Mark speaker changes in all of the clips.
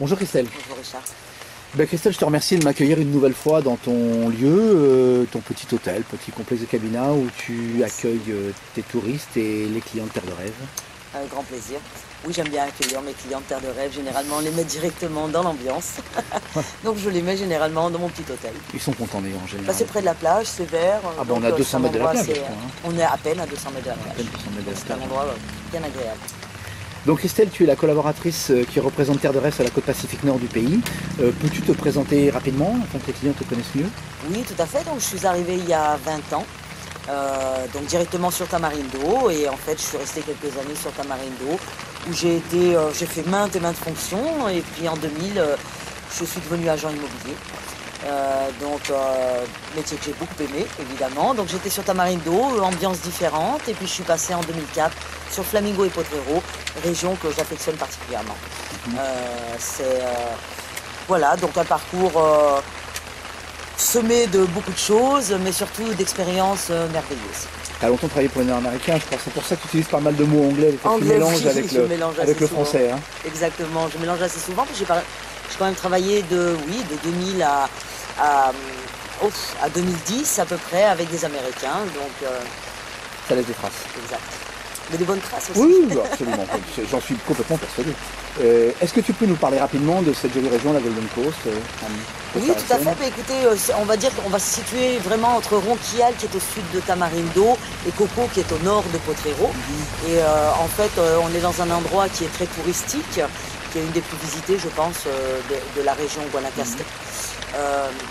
Speaker 1: Bonjour Christelle.
Speaker 2: Bonjour Richard.
Speaker 1: Christelle, je te remercie de m'accueillir une nouvelle fois dans ton lieu, ton petit hôtel, petit complexe de cabinat où tu accueilles tes touristes et les clients de Terre de Rêve.
Speaker 2: Avec grand plaisir. Oui, j'aime bien accueillir mes clients de Terre de Rêve. Généralement, on les met directement dans l'ambiance. Donc, je les mets généralement dans mon petit hôtel.
Speaker 1: Ils sont contents d'ailleurs en général.
Speaker 2: C'est près de la plage, c'est vert.
Speaker 1: Ah bon, on est à 200 mètres de la plage, je crois, hein.
Speaker 2: On est à peine à 200 mètres de la
Speaker 1: À
Speaker 2: plage.
Speaker 1: peine 200 mètres de la
Speaker 2: C'est un
Speaker 1: plage.
Speaker 2: endroit bien agréable.
Speaker 1: Donc Christelle, tu es la collaboratrice qui représente Terre de Rêve sur la côte pacifique nord du pays. Peux-tu te présenter rapidement afin que les clients te connaissent mieux?
Speaker 2: Oui, tout à fait. Donc, je suis arrivée il y a 20 ans. Donc directement sur Tamarindo, et en fait je suis restée quelques années sur Tamarindo où j'ai fait maintes et maintes fonctions, et puis en 2000 je suis devenue agent immobilier, métier que j'ai beaucoup aimé évidemment. Donc j'étais sur Tamarindo, ambiance différente, et puis je suis passée en 2004 sur Flamingo et Potrero, région que j'affectionne particulièrement. Voilà, donc un parcours semé de beaucoup de choses, mais surtout d'expériences merveilleuses.
Speaker 1: Tu as longtemps travaillé pour les Nord-Américains, je crois. C'est pour ça que tu utilises pas mal de mots anglais, tu
Speaker 2: Anglais,
Speaker 1: mélanges
Speaker 2: oui,
Speaker 1: avec
Speaker 2: je mélange
Speaker 1: avec
Speaker 2: assez
Speaker 1: le
Speaker 2: souvent.
Speaker 1: français. Hein.
Speaker 2: Exactement, je mélange assez souvent, parce que j'ai quand même travaillé de 2000 à 2010 à peu près avec des Américains, donc
Speaker 1: Ça laisse des traces.
Speaker 2: exact. Mais des bonnes traces aussi.
Speaker 1: Oui, absolument. J'en suis complètement persuadé. Est-ce que tu peux nous parler rapidement de cette jolie région, la Golden Coast
Speaker 2: Oui, tout à fait. Mais écoutez, on va dire qu'on va se situer vraiment entre Ronquial, qui est au sud de Tamarindo, et Coco, qui est au nord de Potrero. Et en fait, on est dans un endroit qui est très touristique, qui est une des plus visitées, je pense, de la région Guanacaste.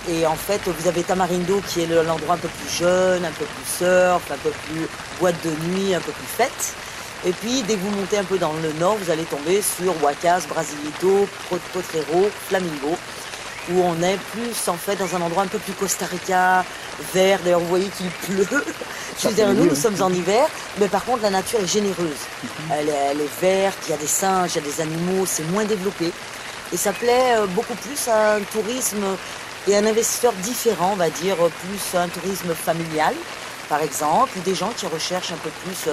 Speaker 2: Et en fait, vous avez Tamarindo, qui est l'endroit un peu plus jeune, un peu plus surf, un peu plus boîte de nuit, un peu plus fête. Et puis, dès que vous montez un peu dans le nord, vous allez tomber sur Huacas, Brasilito, Potrero, Flamingo, où on est plus en fait dans un endroit un peu plus Costa Rica, vert. D'ailleurs, vous voyez qu'il pleut. Juste derrière nous, nous sommes en hiver, mais par contre, la nature est généreuse. Elle est verte, il y a des singes, il y a des animaux, c'est moins développé. Et ça plaît beaucoup plus à un tourisme et un investisseur différent, on va dire, plus un tourisme familial, par exemple, ou des gens qui recherchent un peu plus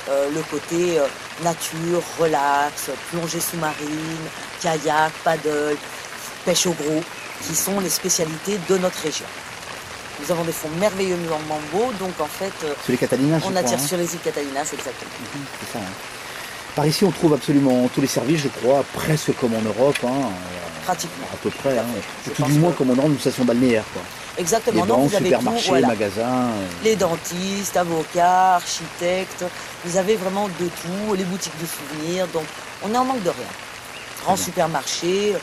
Speaker 2: le côté nature, relax, plongée sous-marine, kayak, paddle, pêche au gros, qui sont les spécialités de notre région. Nous avons des fonds merveilleusement beaux, donc en fait,
Speaker 1: Sur les Catalinas,
Speaker 2: on
Speaker 1: je
Speaker 2: attire
Speaker 1: crois,
Speaker 2: sur les îles Catalinas, exactement.
Speaker 1: C'est ça, hein. Par ici, on trouve absolument tous les services, je crois, presque comme en Europe, hein,
Speaker 2: Pratiquement.
Speaker 1: à peu près. Hein.
Speaker 2: Je
Speaker 1: Et tout
Speaker 2: pense
Speaker 1: du moins
Speaker 2: que-
Speaker 1: comme en Europe, une station balnéaire. Quoi.
Speaker 2: Exactement.
Speaker 1: Les
Speaker 2: Non,
Speaker 1: banques,
Speaker 2: vous avez
Speaker 1: supermarchés,
Speaker 2: tout, voilà.
Speaker 1: magasins.
Speaker 2: Les dentistes, avocats, architectes, vous avez vraiment de tout, les boutiques de souvenirs, donc on est en manque de rien. Grand supermarché,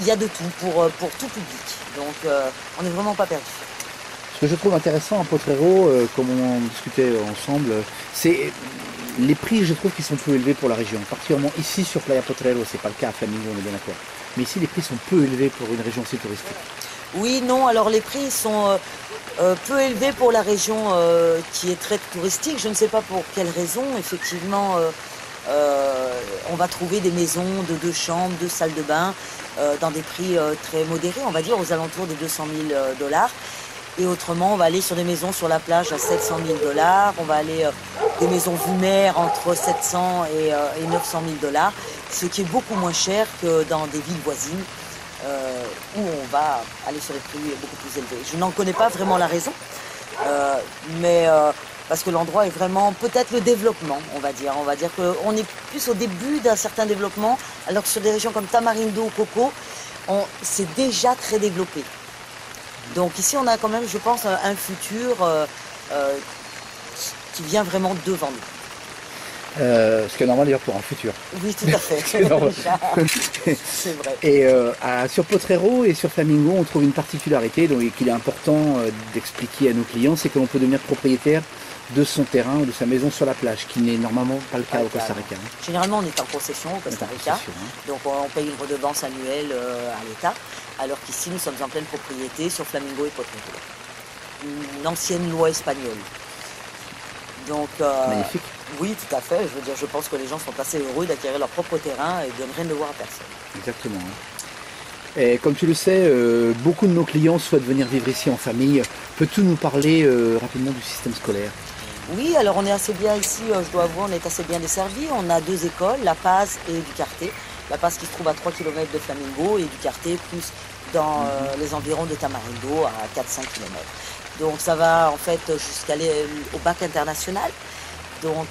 Speaker 2: il y a de tout pour tout public, donc on n'est vraiment pas perdu.
Speaker 1: Ce que je trouve intéressant à Potrero, comme on en discutait ensemble, c'est les prix, je trouve, qui sont peu élevés pour la région. Particulièrement ici sur Playa Potrero, c'est pas le cas à Flamingo, on est bien d'accord. Mais ici, les prix sont peu élevés pour une région si touristique.
Speaker 2: Oui, non, alors les prix sont peu élevés pour la région qui est très touristique. Je ne sais pas pour quelle raison. Effectivement, on va trouver des maisons de 2 chambres, 2 salles de bain dans des prix très modérés, on va dire aux alentours des 200 000 $. Et autrement, on va aller sur des maisons sur la plage à 700 000 $. On va aller des maisons vue mer entre 700 et 900 000 $, ce qui est beaucoup moins cher que dans des villes voisines. Où on va aller sur des prix beaucoup plus élevés. Je n'en connais pas vraiment la raison, mais parce que l'endroit est vraiment peut-être le développement, on va dire. On va dire qu'on est plus au début d'un certain développement, alors que sur des régions comme Tamarindo ou Coco, c'est déjà très développé. Donc ici, on a quand même, je pense, un futur qui vient vraiment devant nous.
Speaker 1: Ce qui est normal d'ailleurs pour un futur.
Speaker 2: Oui, tout à fait.
Speaker 1: C'est normal.
Speaker 2: C'est vrai.
Speaker 1: Et sur Potrero et sur Flamingo, on trouve une particularité donc, et qu'il est important d'expliquer à nos clients, c'est que l'on peut devenir propriétaire de son terrain ou de sa maison sur la plage, qui n'est normalement pas le cas au Costa Rica. Hein.
Speaker 2: Généralement, on est en concession au Costa Rica, donc on paye une redevance annuelle à l'État, alors qu'ici, nous sommes en pleine propriété sur Flamingo et Potrero. Une ancienne loi espagnole. Donc,
Speaker 1: Magnifique.
Speaker 2: Oui, tout à fait. Je veux dire, je pense que les gens sont assez heureux d'acquérir leur propre terrain et de ne rien devoir à personne.
Speaker 1: Exactement. Hein. Et comme tu le sais, beaucoup de nos clients souhaitent venir vivre ici en famille. Peux-tu nous parler rapidement du système scolaire?
Speaker 2: Oui, alors on est assez bien ici, je dois avouer, on est assez bien desservi. On a 2 écoles, La Paz et Ducarte. La Paz qui se trouve à 3 km de Flamingo et Ducarte plus dans les environs de Tamarindo à 4-5 km. Donc ça va en fait jusqu'au bac international. Donc,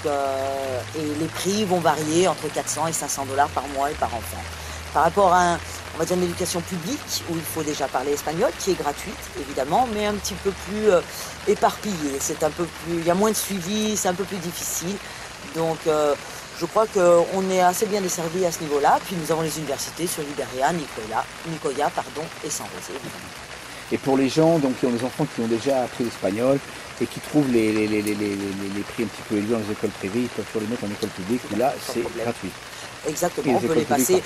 Speaker 2: et les prix vont varier entre 400 et 500 $ par mois et par enfant. Par rapport à on va dire une éducation publique où il faut déjà parler espagnol, qui est gratuite évidemment, mais un petit peu plus éparpillée. C'est un peu plus, il y a moins de suivi, c'est un peu plus difficile. Donc je crois qu'on est assez bien desservi à ce niveau-là. Puis nous avons les universités sur Liberia, Nicoya et San José évidemment.
Speaker 1: Et pour les gens donc, qui ont des enfants qui ont déjà appris l'espagnol et qui trouvent les prix un petit peu élevés dans les écoles privées, ils peuvent toujours les mettre en école publique où là c'est gratuit.
Speaker 2: Exactement, on peut les passer.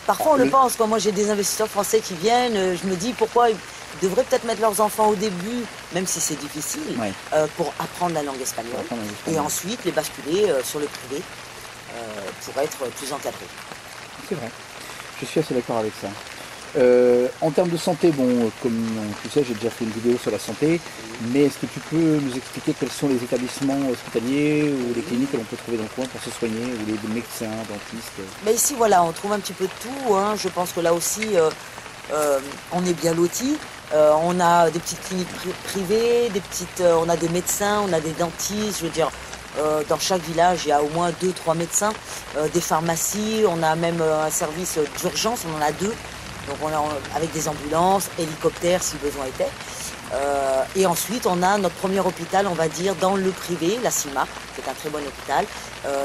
Speaker 2: Parfois on le pense, quand moi j'ai des investisseurs français qui viennent, je me dis pourquoi ils devraient peut-être mettre leurs enfants au début, même si c'est difficile, pour apprendre la langue espagnole, et ensuite les basculer sur le privé pour être plus encadrés.
Speaker 1: C'est vrai, je suis assez d'accord avec ça. En termes de santé, bon, comme tu sais, j'ai déjà fait une vidéo sur la santé, mais est-ce que tu peux nous expliquer quels sont les établissements hospitaliers ou les cliniques que l'on peut trouver dans le coin pour se soigner, ou les médecins, dentistes?
Speaker 2: Mais ici, voilà, on trouve un petit peu de tout. Hein. Je pense que là aussi, on est bien lotis. On a des petites cliniques privées, on a des médecins, on a des dentistes, je veux dire. Dans chaque village, il y a au moins 2-3 médecins, des pharmacies, on a même un service d'urgence, on en a 2. Donc on a avec des ambulances, hélicoptères si besoin était. Et ensuite on a notre premier hôpital, on va dire, dans le privé, la CIMA, qui est un très bon hôpital,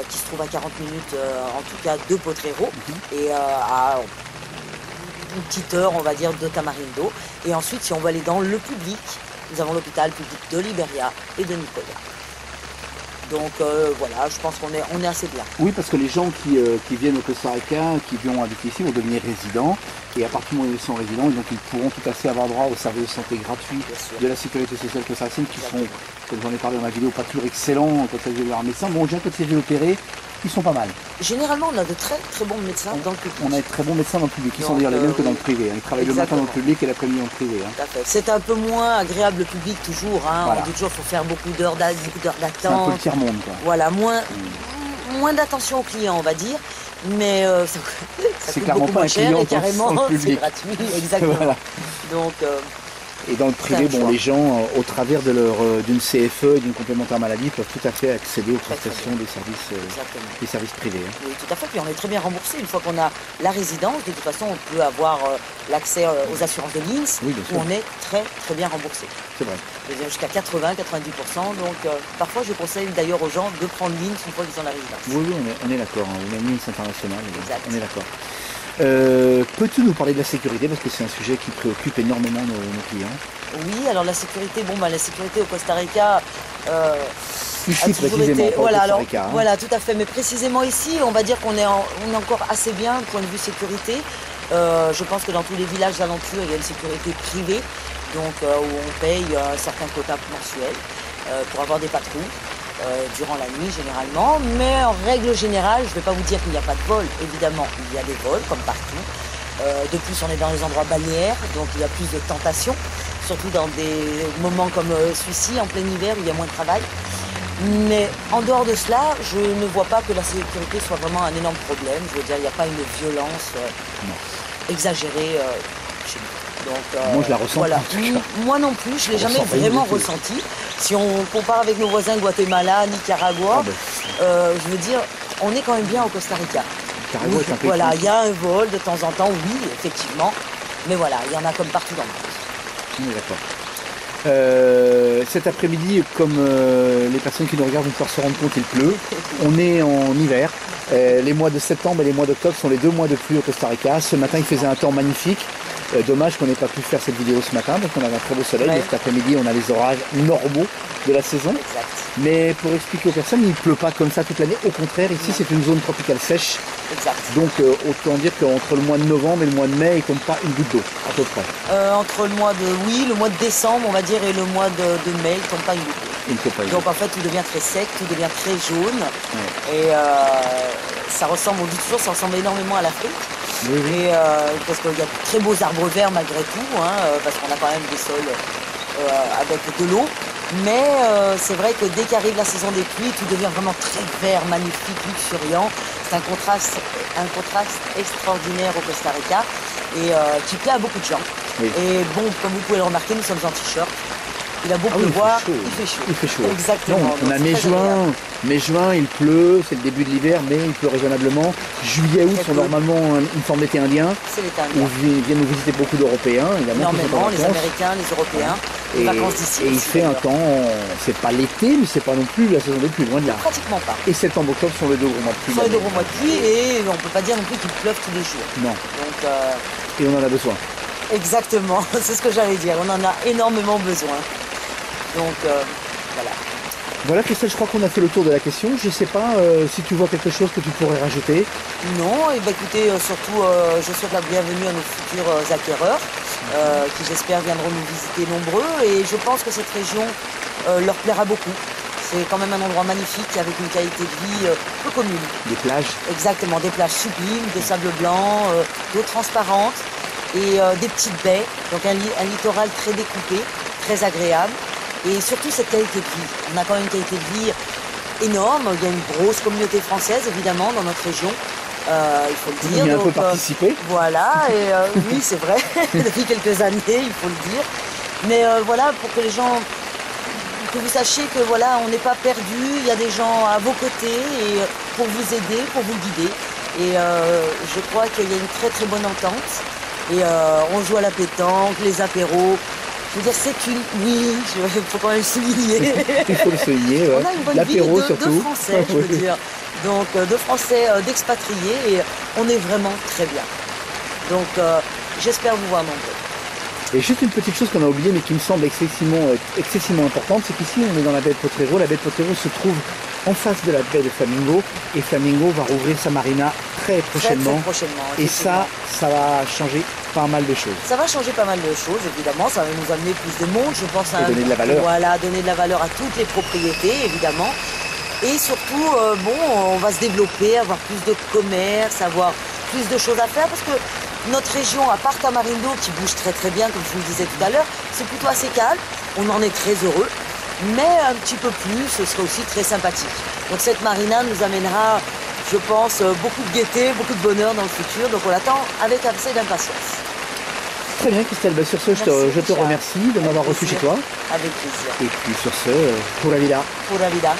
Speaker 2: qui se trouve à 40 minutes en tout cas de Potrero, et à une petite heure on va dire de Tamarindo. Et ensuite si on veut aller dans le public, nous avons l'hôpital public de Liberia et de Nicoya. Donc voilà, je pense qu'on est assez bien.
Speaker 1: Oui, parce que les gens qui viennent au Costa Rica, qui viennent habiter ici, vont devenir résidents. Et à partir du moment où ils sont résidents, donc ils pourront tout à fait avoir droit aux services de santé gratuits de la sécurité sociale costaricienne, qui sont, comme j'en ai parlé dans ma vidéo, pas toujours excellents quand il s'agit de voir un médecin. Bon, déjà quand il s'agit d'opérer, ils sont pas mal.
Speaker 2: Généralement, on a de très très bons médecins dans le public.
Speaker 1: On a de très bons médecins dans le public, qui sont d'ailleurs les mêmes que dans le privé. Hein. Ils travaillent le matin dans le public et l'après-midi dans le privé. Hein.
Speaker 2: Tout à fait. C'est un peu moins agréable le public toujours. Hein. Voilà. On dit toujours qu'il faut faire beaucoup d'heures d'attente.
Speaker 1: C'est un peu le tiers-monde.
Speaker 2: Voilà, moins d'attention aux clients, on va dire. Mais ça coûte beaucoup moins cher et carrément c'est gratuit. Exactement. Voilà. Donc,
Speaker 1: et dans le privé, bon, les gens, au travers d'une CFE et d'une complémentaire maladie, peuvent tout à fait accéder aux prestations des services privés. Hein.
Speaker 2: Oui, tout à fait. Puis on est très bien remboursé. Une fois qu'on a la résidence, de toute façon, on peut avoir l'accès aux assurances de l'INS, où on est très très bien remboursé.
Speaker 1: C'est vrai.
Speaker 2: Jusqu'à 80-90%. Donc parfois, je conseille d'ailleurs aux gens de prendre l'INS une fois qu'ils ont la résidence.
Speaker 1: Oui, on est d'accord. Hein. On a une l'INS internationale. On est d'accord. Peux-tu nous parler de la sécurité, parce que c'est un sujet qui préoccupe énormément nos clients?
Speaker 2: Oui, alors la sécurité, la sécurité au Costa Rica
Speaker 1: ici précisément,
Speaker 2: été, voilà, alors, Rica, hein. Voilà, tout à fait, mais précisément ici, on va dire qu'on est encore assez bien du point de vue sécurité. Je pense que dans tous les villages alentours, il y a une sécurité privée, donc où on paye un certain quota mensuel pour avoir des patrouilles. Durant la nuit généralement, mais en règle générale, je ne vais pas vous dire qu'il n'y a pas de vol, évidemment il y a des vols comme partout. De plus on est dans les endroits balnéaires, donc il y a plus de tentations, surtout dans des moments comme celui-ci, en plein hiver où il y a moins de travail. Mais en dehors de cela, je ne vois pas que la sécurité soit vraiment un énorme problème. Je veux dire, il n'y a pas une violence exagérée chez nous. Donc,
Speaker 1: moi je la ressens
Speaker 2: voilà.
Speaker 1: En tout cas.
Speaker 2: Moi non plus, je ne l'ai jamais vraiment ressenti. Si on compare avec nos voisins Guatemala, Nicaragua, je veux dire, on est quand même bien au Costa Rica.
Speaker 1: Oui,
Speaker 2: voilà, il y a un vol de temps en temps, oui, effectivement. Mais voilà, il y en a comme partout dans le monde.
Speaker 1: Oui, d'accord. Cet après-midi, comme les personnes qui nous regardent vont pouvoir se rendre compte, il pleut. On est en hiver. Les mois de septembre et les mois d'octobre sont les 2 mois de pluie au Costa Rica. Ce matin, il faisait un temps magnifique. Dommage qu'on n'ait pas pu faire cette vidéo ce matin, parce qu'on avait un très beau soleil. Et cet après-midi, on a les orages normaux de la saison.
Speaker 2: Exact.
Speaker 1: Mais pour expliquer aux personnes, il ne pleut pas comme ça toute l'année. Au contraire, ici, c'est une zone tropicale sèche.
Speaker 2: Exact.
Speaker 1: Donc, autant dire qu'entre le mois de novembre et le mois de mai, il ne tombe pas une goutte d'eau, à peu près.
Speaker 2: Entre le mois de décembre, on va dire, et le mois de mai, il ne tombe pas une goutte d'eau. Donc, en fait, tout devient très sec, tout devient très jaune. Ouais. Et ça ressemble, on dit toujours, ça ressemble énormément à l'Afrique. Oui. Et parce qu'il y a de très beaux arbres verts malgré tout, hein, parce qu'on a quand même des sols avec de l'eau. Mais c'est vrai que dès qu'arrive la saison des pluies, tout devient vraiment très vert, magnifique, luxuriant. C'est un contraste extraordinaire au Costa Rica et qui plaît à beaucoup de gens. Oui. Et bon, comme vous pouvez le remarquer, nous sommes en t-shirt. Il a beau pleuvoir, il fait chaud.
Speaker 1: Il fait chaud.
Speaker 2: Exactement.
Speaker 1: Non, on a mai-juin, il pleut, c'est le début de l'hiver, mais il pleut raisonnablement. Juillet-août sont normalement une forme d'été indien.
Speaker 2: C'est l'été indien.
Speaker 1: Où viennent nous visiter beaucoup d'Européens, évidemment.
Speaker 2: Énormément, les Américains, les Européens, les vacances d'ici.
Speaker 1: Et il fait un temps, c'est pas l'été, mais c'est pas non plus la saison des pluies, loin de là.
Speaker 2: Pratiquement pas.
Speaker 1: Et septembre-octobre sont les 2 gros mois de pluie.
Speaker 2: Ce sont les 2 gros mois de pluie et on peut pas dire non plus qu'il pleuve tous les jours.
Speaker 1: Non.
Speaker 2: Donc,
Speaker 1: et on en a besoin.
Speaker 2: Exactement, c'est ce que j'allais dire, on en a énormément besoin. Donc voilà.
Speaker 1: Voilà Christelle, je crois qu'on a fait le tour de la question. Je ne sais pas si tu vois quelque chose que tu pourrais rajouter.
Speaker 2: Non, et écoutez, surtout je souhaite la bienvenue à nos futurs acquéreurs qui j'espère viendront nous visiter nombreux et je pense que cette région leur plaira beaucoup. C'est quand même un endroit magnifique avec une qualité de vie peu commune.
Speaker 1: Des plages.
Speaker 2: Exactement, des plages sublimes, de sable blanc, d'eau transparente et des petites baies. Donc un littoral très découpé, très agréable. Et surtout cette qualité de vie. On a quand même une qualité de vie énorme. Il y a une grosse communauté française, évidemment, dans notre région. Il faut le dire.
Speaker 1: Il y a un peu participé.
Speaker 2: Voilà, et oui, c'est vrai, depuis quelques années, il faut le dire. Mais voilà, pour que les gens, que vous sachiez que voilà, on n'est pas perdu, il y a des gens à vos côtés et pour vous aider, pour vous guider. Et je crois qu'il y a une très très bonne entente. Et on joue à la pétanque, les apéros. Je veux dire, c'est une... Oui, il faut quand même le souligner.
Speaker 1: Il faut le souligner, ouais.
Speaker 2: On a une bonne vie de Français, je veux dire. Donc, de Français, d'expatriés, et on est vraiment très bien. Donc, j'espère vous voir nombreux.
Speaker 1: Et juste une petite chose qu'on a oubliée, mais qui me semble excessivement importante, c'est qu'ici, on est dans la baie de Potrero. La baie de Potrero se trouve en face de la baie de Flamingo, et Flamingo va rouvrir sa marina très prochainement.
Speaker 2: Très prochainement.
Speaker 1: Et ça va changer pas mal de choses.
Speaker 2: Ça va changer pas mal de choses, évidemment. Ça va nous amener plus de monde, je pense.
Speaker 1: Et donner de la valeur.
Speaker 2: Voilà, donner de la valeur à toutes les propriétés, évidemment. Et surtout, on va se développer, avoir plus de commerce, avoir plus de choses à faire, parce que notre région, à part Tamarindo, qui bouge très très bien, comme je vous le disais tout à l'heure, c'est plutôt assez calme. On en est très heureux. Mais un petit peu plus, ce serait aussi très sympathique. Donc cette marina nous amènera, je pense, beaucoup de gaieté, beaucoup de bonheur dans le futur. Donc on l'attend avec assez d'impatience.
Speaker 1: Très bien Christelle, sur ce, je te remercie de m'avoir reçu chez toi.
Speaker 2: Avec plaisir.
Speaker 1: Et puis sur ce, pura vida.
Speaker 2: Pura vida.